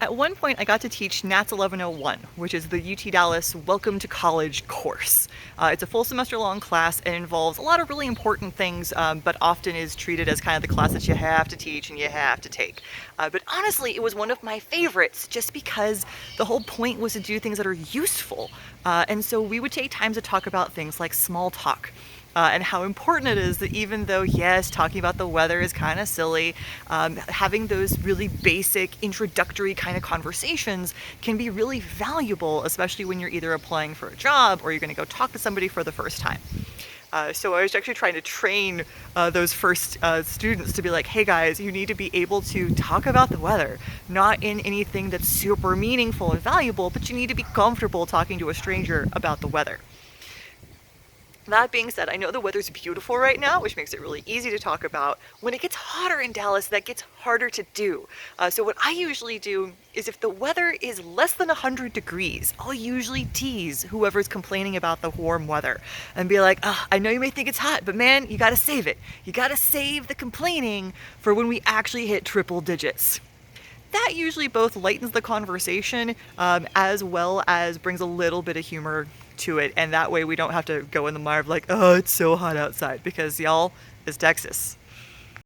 At one point, I got to teach NATS 1101, which is the UT Dallas Welcome to College course. It's a full semester long class and involves a lot of really important things, but often is treated as kind of the class that you have to teach and you have to take. But honestly, it was one of my favorites just because the whole point was to do things that are useful. And so we would take time to talk about things like small talk. And how important it is that even though, yes, talking about the weather is kind of silly, having those really basic introductory kind of conversations can be really valuable, especially when you're either applying for a job or you're going to go talk to somebody for the first time. So I was actually trying to train those first students to be like, hey guys, you need to be able to talk about the weather, not in anything that's super meaningful and valuable, but you need to be comfortable talking to a stranger about the weather. That being said, I know the weather's beautiful right now, which makes it really easy to talk about. When it gets hotter in Dallas, that gets harder to do. So what I usually do is if the weather is less than 100 degrees, I'll usually tease whoever's complaining about the warm weather and be like, I know you may think it's hot, but man, you gotta save it. You gotta save the complaining for when we actually hit triple digits. That usually both lightens the conversation as well as brings a little bit of humor to it, and that way we don't have to go in the mire of like, oh, it's so hot outside, because y'all, it's Texas.